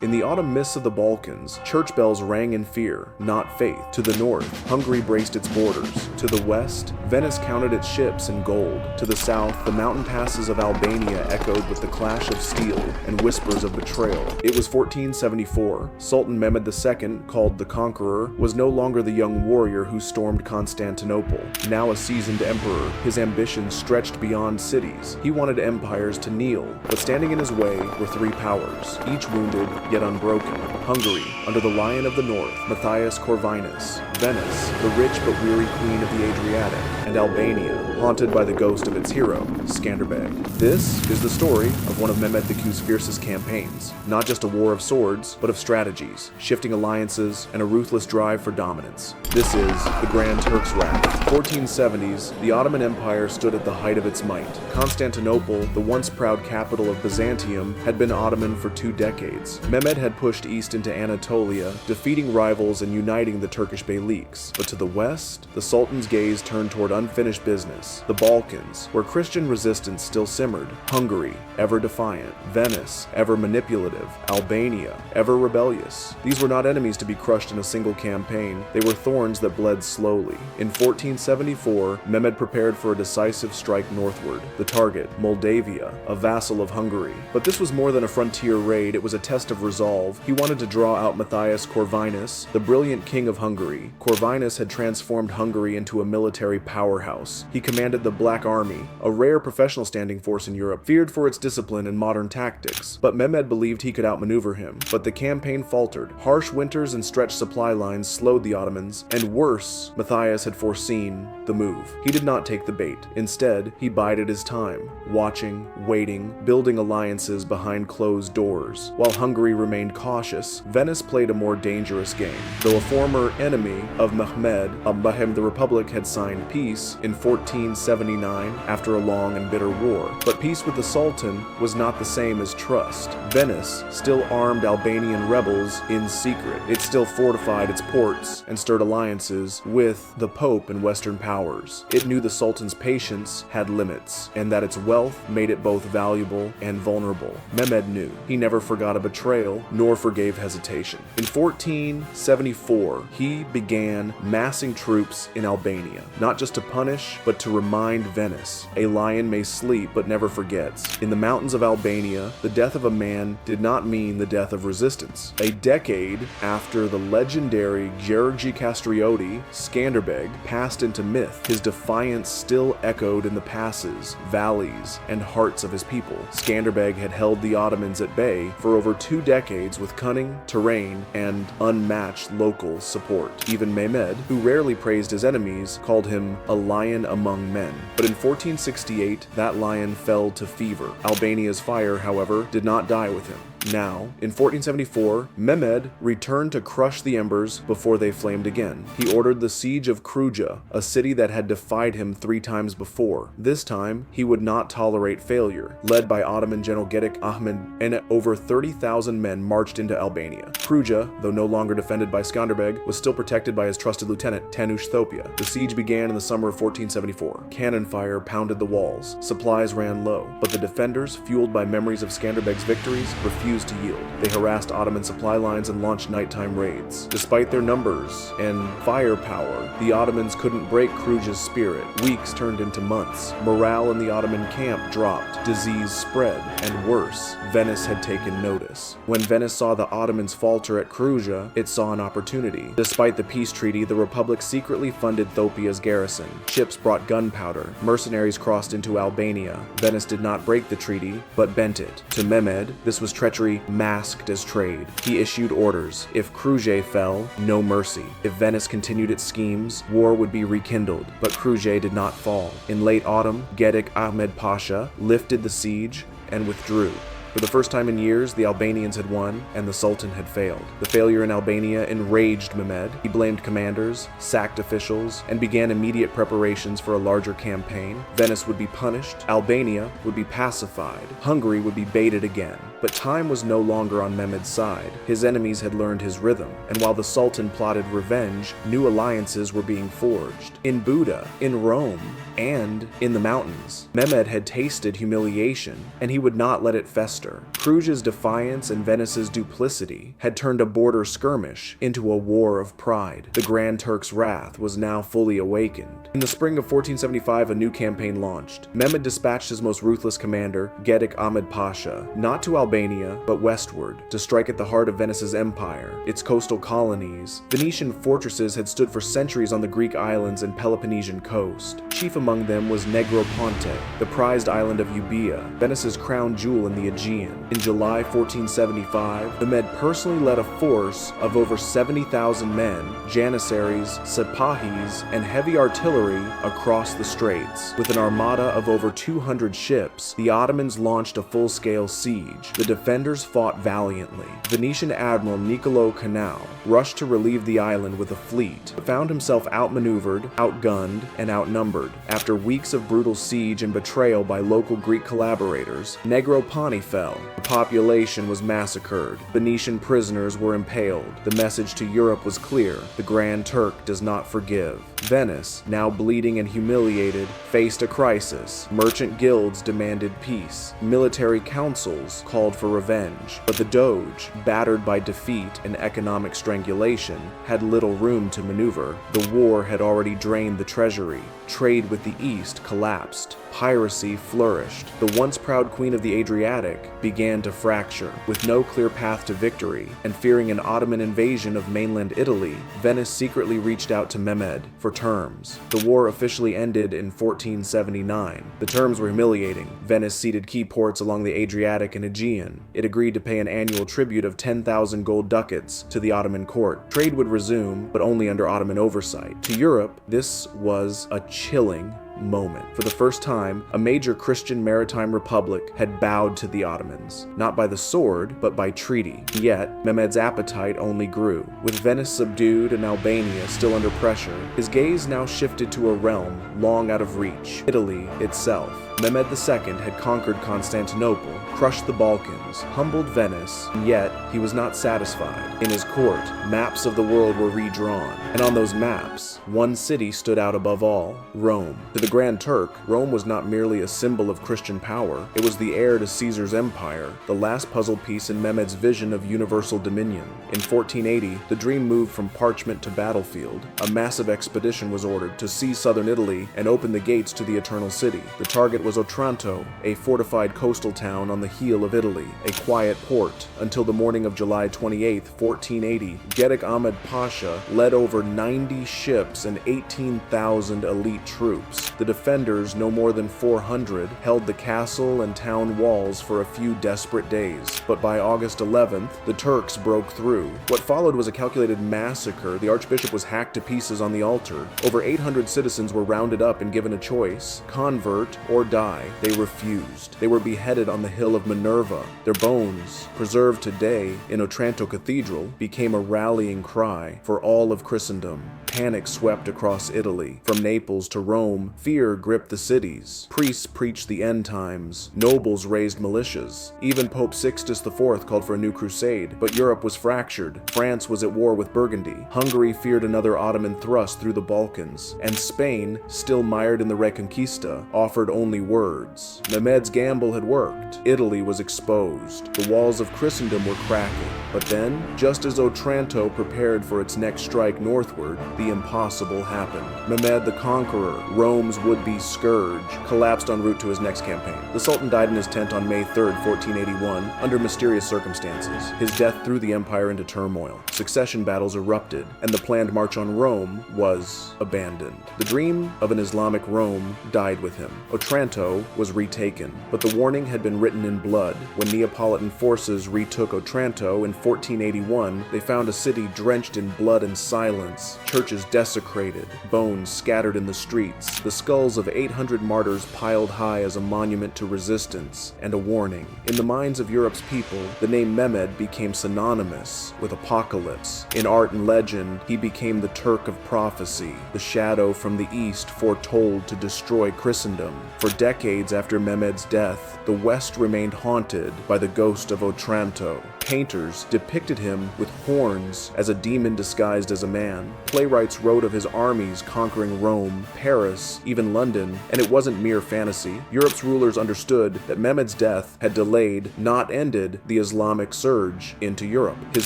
In the autumn mists of the Balkans, church bells rang in fear, not faith. To the north, Hungary braced its borders. To the west, Venice counted its ships in gold. To the south, the mountain passes of Albania echoed with the clash of steel and whispers of betrayal. It was 1474. Sultan Mehmed II, called the Conqueror, was no longer the young warrior who stormed Constantinople. Now a seasoned emperor, his ambitions stretched beyond cities. He wanted empires to kneel, but standing in his way were three powers, each wounded yet unbroken. Hungary, under the Lion of the North, Matthias Corvinus; Venice, the rich but weary queen of the Adriatic; and Albania, haunted by the ghost of its hero, Skanderbeg. This is the story of one of Mehmed II's fiercest campaigns. Not just a war of swords, but of strategies, shifting alliances, and a ruthless drive for dominance. This is the Grand Turk's Wrath. 1470s, the Ottoman Empire stood at the height of its might. Constantinople, the once proud capital of Byzantium, had been Ottoman for 2 decades. Mehmed had pushed east into Anatolia, defeating rivals and uniting the Turkish beyliks. But to the west, the Sultan's gaze turned toward unfinished business. The Balkans, where Christian resistance still simmered. Hungary, ever defiant. Venice, ever manipulative. Albania, ever rebellious. These were not enemies to be crushed in a single campaign. They were thorns that bled slowly. In 1474, Mehmed prepared for a decisive strike northward. The target, Moldavia, a vassal of Hungary. But this was more than a frontier raid, it was a test of resolve. He wanted to draw out Matthias Corvinus, the brilliant king of Hungary. Corvinus had transformed Hungary into a military powerhouse. He commanded the Black Army, a rare professional standing force in Europe, feared for its discipline and modern tactics. But Mehmed believed he could outmaneuver him. But the campaign faltered. Harsh winters and stretched supply lines slowed the Ottomans, and worse, Matthias had foreseen the move. He did not take the bait. Instead, he bided his time, watching, waiting, building alliances behind closed doors. While Hungary remained cautious, Venice played a more dangerous game. Though a former enemy of Mehmed, the Republic had signed peace in 1479 after a long and bitter war. But peace with the Sultan was not the same as trust. Venice still armed Albanian rebels in secret. It still fortified its ports and stirred alliances with the Pope and Western powers. It knew the Sultan's patience had limits, and that its wealth made it both valuable and vulnerable. Mehmed knew. He never forgot a betrayal, nor forgave hesitation. In 1474, he began massing troops in Albania, not just to punish, but to remind Venice. A lion may sleep, but never forgets. In the mountains of Albania, the death of a man did not mean the death of resistance. A decade after the legendary Georgi Kastrioti, Skanderbeg, passed into myth, his defiance still echoed in the passes, valleys, and hearts of his people. Skanderbeg had held the Ottomans at bay for over 2 decades with cunning, terrain, and unmatched local support. Even Mehmed, who rarely praised his enemies, called him a lion among men. But in 1468, that lion fell to fever. Albania's fire, however, did not die with him. Now, in 1474, Mehmed returned to crush the embers before they flamed again. He ordered the siege of Kruja, a city that had defied him 3 times before. This time, he would not tolerate failure. Led by Ottoman General Gedik Ahmed, and over 30,000 men marched into Albania. Kruja, though no longer defended by Skanderbeg, was still protected by his trusted lieutenant, Tanush Thopia. The siege began in the summer of 1474. Cannon fire pounded the walls. Supplies ran low. But the defenders, fueled by memories of Skanderbeg's victories, refused to yield. They harassed Ottoman supply lines and launched nighttime raids. Despite their numbers and firepower, the Ottomans couldn't break Kruja's spirit. Weeks turned into months. Morale in the Ottoman camp dropped. Disease spread. And worse, Venice had taken notice. When Venice saw the Ottomans falter at Kruja, it saw an opportunity. Despite the peace treaty, the Republic secretly funded Thopia's garrison. Ships brought gunpowder. Mercenaries crossed into Albania. Venice did not break the treaty, but bent it. To Mehmed, this was treachery masked as trade. He issued orders. If Kruja fell, no mercy. If Venice continued its schemes, war would be rekindled. But Kruja did not fall. In late autumn, Gedik Ahmed Pasha lifted the siege and withdrew. For the first time in years, the Albanians had won, and the Sultan had failed. The failure in Albania enraged Mehmed. He blamed commanders, sacked officials, and began immediate preparations for a larger campaign. Venice would be punished, Albania would be pacified, Hungary would be baited again. But time was no longer on Mehmed's side. His enemies had learned his rhythm, and while the Sultan plotted revenge, new alliances were being forged. In Buda, in Rome, and in the mountains, Mehmed had tasted humiliation, and he would not let it fester. Bruges' defiance and Venice's duplicity had turned a border skirmish into a war of pride. The Grand Turk's wrath was now fully awakened. In the spring of 1475, a new campaign launched. Mehmed dispatched his most ruthless commander, Gedik Ahmed Pasha, not to Albania, but westward, to strike at the heart of Venice's empire, its coastal colonies. Venetian fortresses had stood for centuries on the Greek islands and Peloponnesian coast. Chief among them was Negroponte, the prized island of Euboea, Venice's crown jewel in the Aegean. In July 1475, Mehmed personally led a force of over 70,000 men, janissaries, sepahis, and heavy artillery across the straits. With an armada of over 200 ships, the Ottomans launched a full-scale siege. The defenders fought valiantly. Venetian Admiral Niccolò Canal rushed to relieve the island with a fleet, but found himself outmaneuvered, outgunned, and outnumbered. After weeks of brutal siege and betrayal by local Greek collaborators, Negroponte fell. The population was massacred. Venetian prisoners were impaled. The message to Europe was clear: the Grand Turk does not forgive. Venice, now bleeding and humiliated, faced a crisis. Merchant guilds demanded peace. Military councils called for revenge. But the Doge, battered by defeat and economic strangulation, had little room to maneuver. The war had already drained the treasury. Trade with the East collapsed. Piracy flourished. The once proud queen of the Adriatic began to fracture. With no clear path to victory, and fearing an Ottoman invasion of mainland Italy, Venice secretly reached out to Mehmed for terms. The war officially ended in 1479. The terms were humiliating. Venice ceded key ports along the Adriatic and Aegean. It agreed to pay an annual tribute of 10,000 gold ducats to the Ottoman court. Trade would resume, but only under Ottoman oversight. To Europe, this was a chilling moment. For the first time, a major Christian maritime republic had bowed to the Ottomans, not by the sword, but by treaty. Yet, Mehmed's appetite only grew. With Venice subdued and Albania still under pressure, his gaze now shifted to a realm long out of reach: Italy itself. Mehmed II had conquered Constantinople, crushed the Balkans, humbled Venice, and yet he was not satisfied. In his court, maps of the world were redrawn, and on those maps, one city stood out above all: Rome. To the Grand Turk, Rome was not merely a symbol of Christian power, it was the heir to Caesar's empire, the last puzzle piece in Mehmed's vision of universal dominion. In 1480, the dream moved from parchment to battlefield. A massive expedition was ordered to seize southern Italy and open the gates to the Eternal City. The target was Otranto, a fortified coastal town on the heel of Italy, a quiet port, until the morning of July 28, 1480. Gedik Ahmed Pasha led over 90 ships and 18,000 elite troops. The defenders, no more than 400, held the castle and town walls for a few desperate days. But by August 11th, the Turks broke through. What followed was a calculated massacre. The archbishop was hacked to pieces on the altar. Over 800 citizens were rounded up and given a choice: convert or die. They refused. They were beheaded on the hill of Minerva. Their bones, preserved today in Otranto Cathedral, became a rallying cry for all of Christendom. Panic swept across Italy. From Naples to Rome, fear gripped the cities. Priests preached the end times. Nobles raised militias. Even Pope Sixtus IV called for a new crusade, but Europe was fractured. France was at war with Burgundy. Hungary feared another Ottoman thrust through the Balkans. And Spain, still mired in the Reconquista, offered only words. Mehmed's gamble had worked. Italy was exposed. The walls of Christendom were cracking. But then, just as Otranto prepared for its next strike northward, the impossible happened. Mehmed the Conqueror, Rome's would-be scourge, collapsed en route to his next campaign. The Sultan died in his tent on May 3rd, 1481, under mysterious circumstances. His death threw the empire into turmoil. Succession battles erupted, and the planned march on Rome was abandoned. The dream of an Islamic Rome died with him. Otranto was retaken, but the warning had been written in blood. When Neapolitan forces retook Otranto in 1481, they found a city drenched in blood and silence, churches desecrated, bones scattered in the streets. The skulls of 800 martyrs piled high as a monument to resistance and a warning. In the minds of Europe's people, the name Mehmed became synonymous with apocalypse. In art and legend, he became the Turk of prophecy, the shadow from the east foretold to destroy Christendom. For decades after Mehmed's death, the West remained haunted by the ghost of Otranto. Painters depicted him with horns as a demon disguised as a man. Playwrights wrote of his armies conquering Rome, Paris, even London, and it wasn't mere fantasy. Europe's rulers understood that Mehmed's death had delayed, not ended, the Islamic surge into Europe. His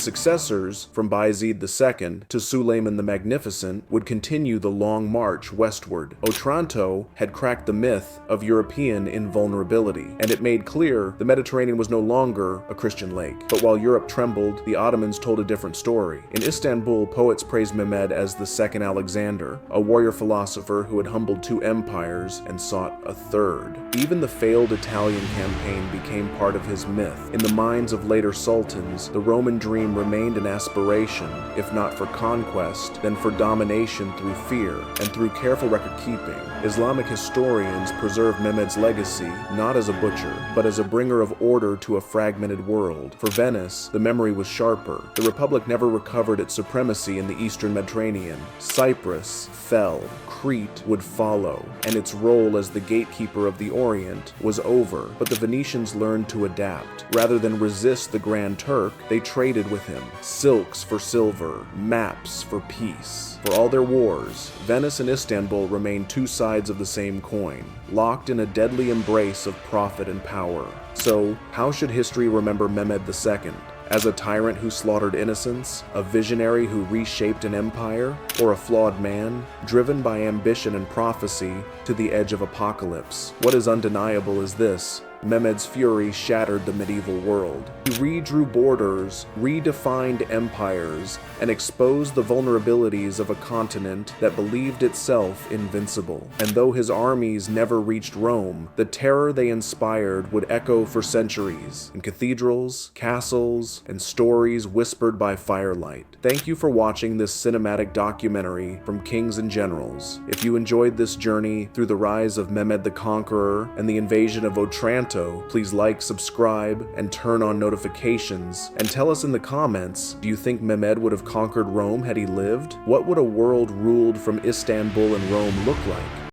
successors, from Bayezid II to Suleiman the Magnificent, would continue the long march westward. Otranto had cracked the myth of European invulnerability, and it made clear the Mediterranean was no longer a Christian lake. But while Europe trembled, the Ottomans told a different story. In Istanbul, poets praised Mehmed as the second Alexander, a warrior philosopher who had humbled two empires and sought a third. Even the failed Italian campaign became part of his myth. In the minds of later sultans, the Roman dream remained an aspiration, if not for conquest, then for domination through fear and through careful record-keeping. Islamic historians preserve Mehmed's legacy not as a butcher, but as a bringer of order to a fragmented world. For Venice, the memory was sharper. The Republic never recovered its supremacy in the eastern Mediterranean. Cyprus fell, Crete would follow, and its role as the gatekeeper of the Orient was over. But the Venetians learned to adapt. Rather than resist the Grand Turk, they traded with him. Silks for silver, maps for peace. For all their wars, Venice and Istanbul remained two sides of the same coin, locked in a deadly embrace of profit and power. So, how should history remember Mehmed II? As a tyrant who slaughtered innocents, a visionary who reshaped an empire, or a flawed man, driven by ambition and prophecy to the edge of apocalypse? What is undeniable is this: Mehmed's fury shattered the medieval world. He redrew borders, redefined empires, and exposed the vulnerabilities of a continent that believed itself invincible. And though his armies never reached Rome, the terror they inspired would echo for centuries in cathedrals, castles, and stories whispered by firelight. Thank you for watching this cinematic documentary from Kings and Generals. If you enjoyed this journey through the rise of Mehmed the Conqueror and the invasion of Otranto, please like, subscribe, and turn on notifications. And tell us in the comments, do you think Mehmed would have conquered Rome had he lived? What would a world ruled from Istanbul and Rome look like?